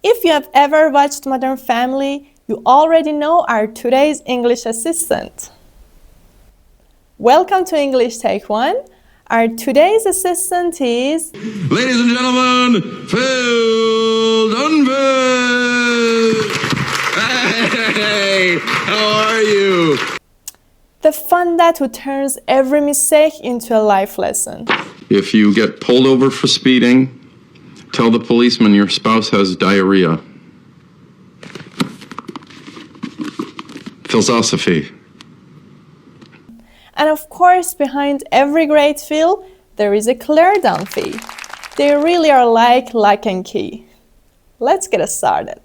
If you have ever watched Modern Family, you already know our today's English assistant. Welcome to English Take 1. Our today's assistant is... Ladies and gentlemen, Phil Dunphy! Hey, how are you? the fun dad who turns every mistake into a life lesson. If you get pulled over for speeding, tell the policeman your spouse has diarrhea. Philosophy. And of course, behind every great Phil, there is a Claire Dunphy. They really are like lock and key. Let's get started.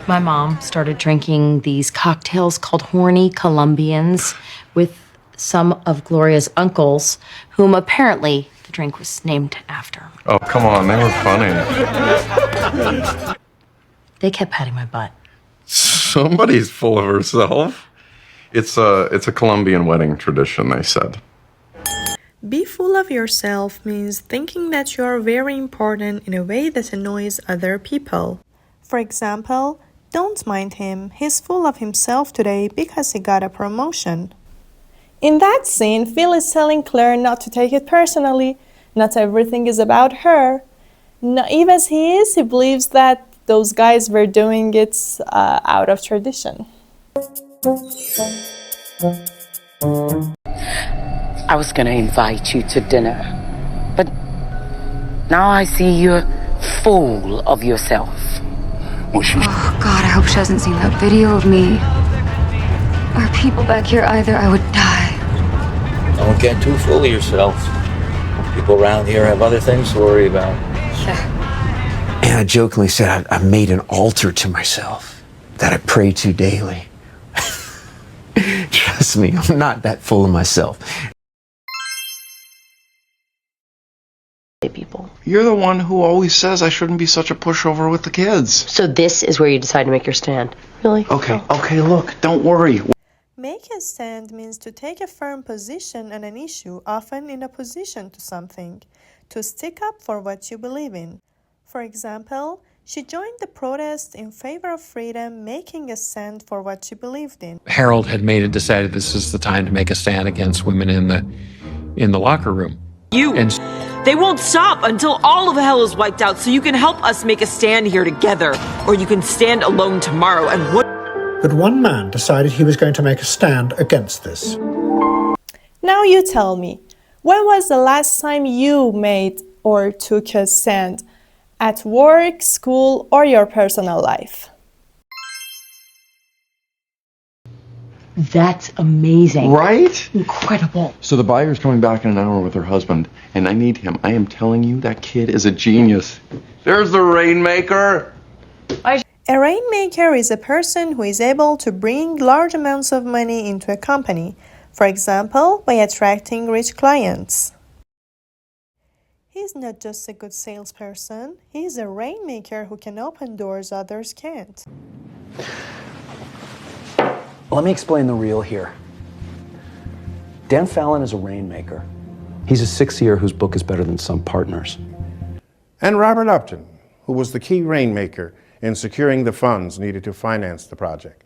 My mom started drinking these cocktails called Horny Colombians with some of Gloria's uncles, whom apparently the drink was named after. Oh, come on, they were funny. They kept patting my butt. Somebody's full of herself. It's a Colombian wedding tradition, they said. Be full of yourself means thinking that you are very important in a way that annoys other people. For example, don't mind him. He's full of himself today because he got a promotion. In that scene, Phil is telling Claire not to take it personally. Not everything is about her. Naive as he is, he believes that those guys were doing it out of tradition. I was gonna invite you to dinner, but now I see you're full of yourself. Oh, God, I hope she hasn't seen that video of me. Are people back here either? I would die. Don't get too full of yourself. People around here have other things to worry about. Yeah. And I jokingly said I made an altar to myself that I pray to daily. Trust me, I'm not that full of myself. People. You're the one who always says I shouldn't be such a pushover with the kids. So this is where you decide to make your stand. Really? Okay, look, don't worry. Make a stand means to take a firm position on an issue, often in opposition to something. To stick up for what you believe in. For example, she joined the protest in favor of freedom, making a stand for what she believed in. Harold had decided this is the time to make a stand against women in the locker room. They won't stop until all of hell is wiped out, so you can help us make a stand here together, or you can stand alone tomorrow and what? But one man decided he was going to make a stand against this. Now you tell me, when was the last time you made or took a stand? At work, school, or your personal life? That's amazing. Right? Incredible. So the buyer's coming back in an hour with her husband, and I need him. I am telling you, that kid is a genius. There's the rainmaker. A rainmaker is a person who is able to bring large amounts of money into a company, for example, by attracting rich clients. He's not just a good salesperson, he's a rainmaker who can open doors others can't. Let me explain the real here. Dan Fallon is a rainmaker. He's a six-year whose book is better than some partners. And Robert Upton, who was the key rainmaker in securing the funds needed to finance the project.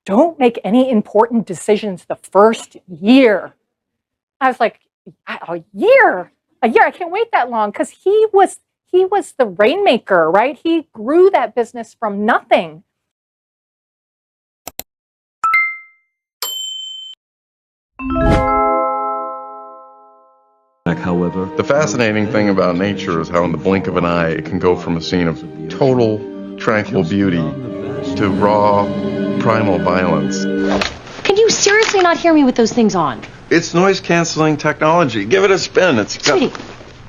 Don't make any important decisions the first year. I was like, a year, I can't wait that long, because he was the rainmaker, right? He grew that business from nothing. However, the fascinating thing about nature is how in the blink of an eye it can go from a scene of total tranquil beauty to raw, primal violence. Can you seriously not hear me with those things on? It's noise-canceling technology. Give it a spin. Sweetie,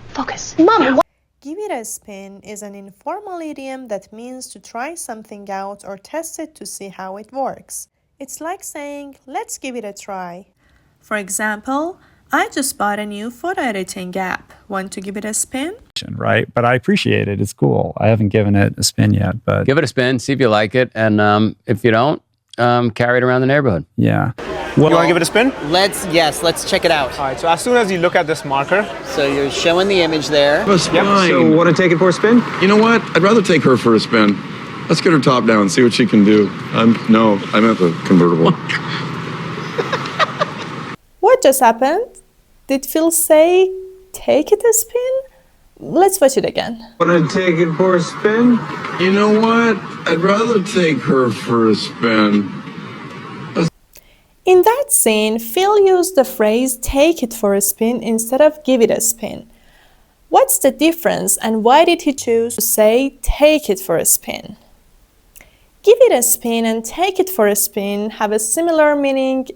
focus. Mom, Give it a spin is an informal idiom that means to try something out or test it to see how it works. It's like saying, let's give it a try. For example, I just bought a new photo editing app. Want to give it a spin? Right, but I appreciate it. It's cool. I haven't given it a spin yet, but... Give it a spin, see if you like it, and if you don't, carry it around the neighborhood. Yeah. Well, you want to give it a spin? Let's check it out. All right, so as soon as you look at this marker. So you're showing the image there. That's Yep, fine. so want to take it for a spin? You know what? I'd rather take her for a spin. Let's get her top down, see what she can do. No, I meant the convertible. What just happened? Did Phil say, take it a spin? Let's watch it again. Want to take it for a spin? You know what? I'd rather take her for a spin. In that scene, Phil used the phrase take it for a spin instead of give it a spin. What's the difference and why did he choose to say take it for a spin? Give it a spin and take it for a spin have a similar meaning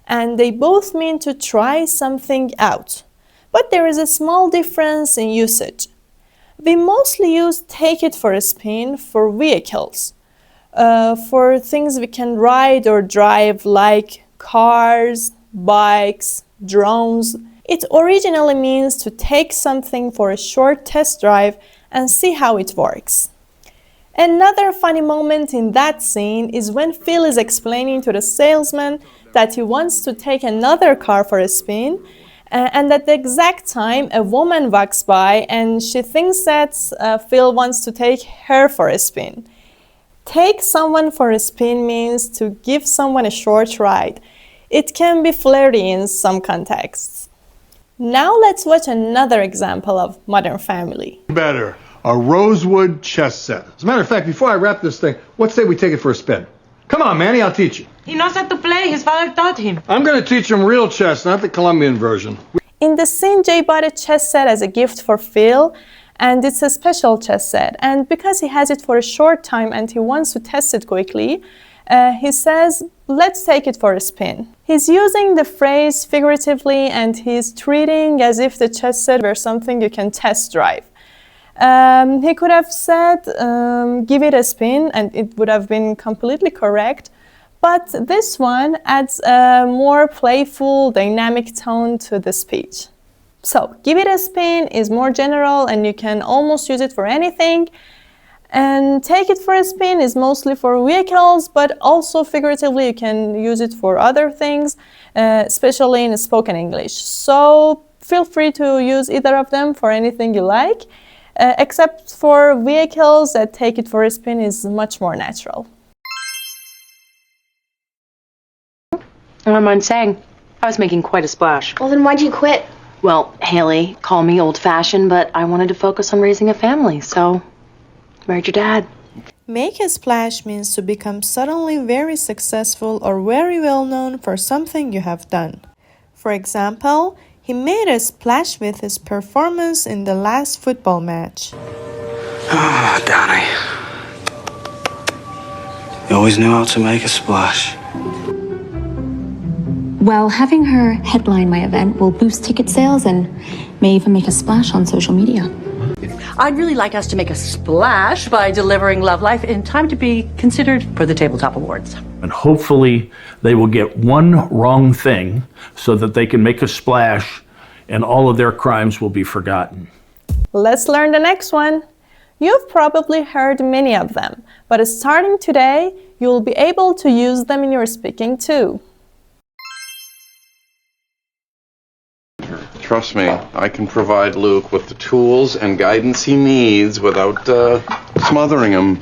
and they both mean to try something out. But there is a small difference in usage. We mostly use take it for a spin for vehicles, for things we can ride or drive like cars, bikes, drones. It originally means to take something for a short test drive and see how it works. Another funny moment in that scene is when Phil is explaining to the salesman that he wants to take another car for a spin, and at the exact time a woman walks by and she thinks that Phil wants to take her for a spin. Take someone for a spin means to give someone a short ride. It can be flirty in some contexts. Now let's watch another example of Modern Family. Better, a rosewood chess set. As a matter of fact, before I wrap this thing, what say we take it for a spin? Come on, Manny, I'll teach you. He knows how to play. His father taught him. I'm going to teach him real chess, not the Colombian version. In the scene, Jay bought a chess set as a gift for Phil, and it's a special chess set. And because he has it for a short time and he wants to test it quickly, he says, let's take it for a spin. He's using the phrase figuratively and he's treating as if the chess set were something you can test drive. He could have said, give it a spin, and it would have been completely correct. But this one adds a more playful, dynamic tone to the speech. So, give it a spin is more general and you can almost use it for anything. And take it for a spin is mostly for vehicles, but also figuratively you can use it for other things, especially in spoken English. So, feel free to use either of them for anything you like. Except for vehicles that take it for a spin is much more natural. I don't mind saying, I was making quite a splash. Well, then why'd you quit? Well, Haley, call me old-fashioned, but I wanted to focus on raising a family, so married your dad. Make a splash means to become suddenly very successful or very well known for something you have done. For example, he made a splash with his performance in the last football match. Ah, Danny. You always knew how to make a splash. Well, having her headline my event will boost ticket sales and may even make a splash on social media. I'd really like us to make a splash by delivering Love Life in time to be considered for the Tabletop Awards. And hopefully they will get one wrong thing so that they can make a splash and all of their crimes will be forgotten. Let's learn the next one. You've probably heard many of them, but starting today, you'll be able to use them in your speaking too. Trust me, I can provide Luke with the tools and guidance he needs without smothering him.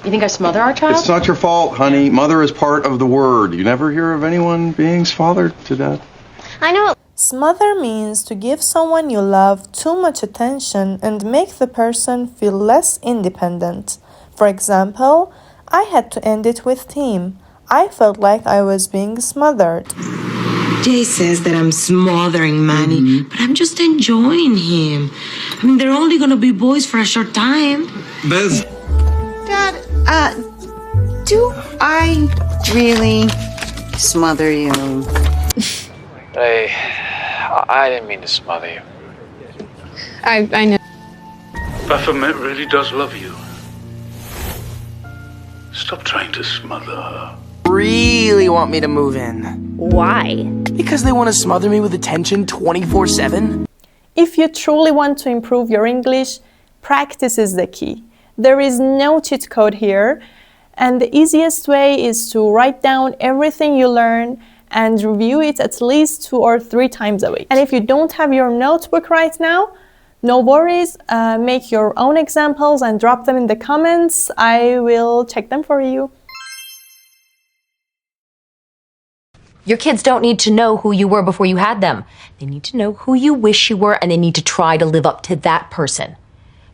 You think I smother our child? It's not your fault, honey. Mother is part of the word. You never hear of anyone being smothered to death? I know. Smother means to give someone you love too much attention and make the person feel less independent. For example, I had to end it with Tim. I felt like I was being smothered. Jay says that I'm smothering Manny, but I'm just enjoying him. I mean, they're only gonna be boys for a short time. Bez. Dad, do I really smother you? Hey, I didn't mean to smother you. I know. Baphomet really does love you. Stop trying to smother her. Really want me to move in. Why? Because they want to smother me with attention 24/7. If you truly want to improve your English, practice is the key. There is no cheat code here. And the easiest way is to write down everything you learn and review it at least 2 or 3 times a week. And if you don't have your notebook right now, no worries, make your own examples and drop them in the comments. I will check them for you. Your kids don't need to know who you were before you had them. They need to know who you wish you were, and they need to try to live up to that person.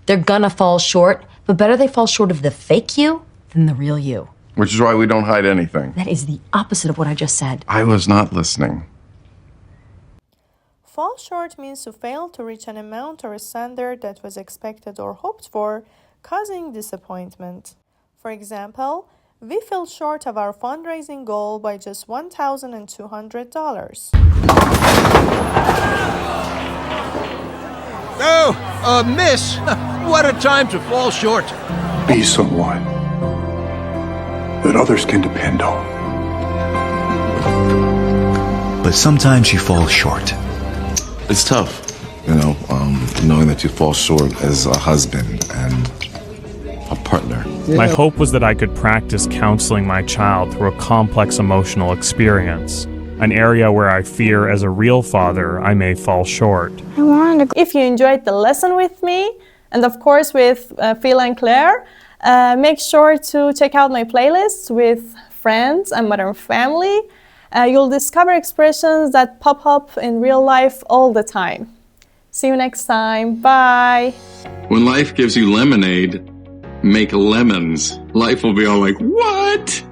They're gonna fall short, but better they fall short of the fake you than the real you. Which is why we don't hide anything. That is the opposite of what I just said. I was not listening. Fall short means to fail to reach an amount or a standard that was expected or hoped for, causing disappointment. For example, we fell short of our fundraising goal by just $1,200. Oh, miss! What a time to fall short. Be someone that others can depend on. But sometimes you fall short. It's tough, knowing that you fall short as a husband and a partner. My hope was that I could practice counseling my child through a complex emotional experience, an area where I fear as a real father I may fall short. If you enjoyed the lesson with me, and of course with Phil and Claire, make sure to check out my playlists with friends and Modern Family. You'll discover expressions that pop up in real life all the time. See you next time. Bye. When life gives you lemonade, make lemons. Life will be all like, what?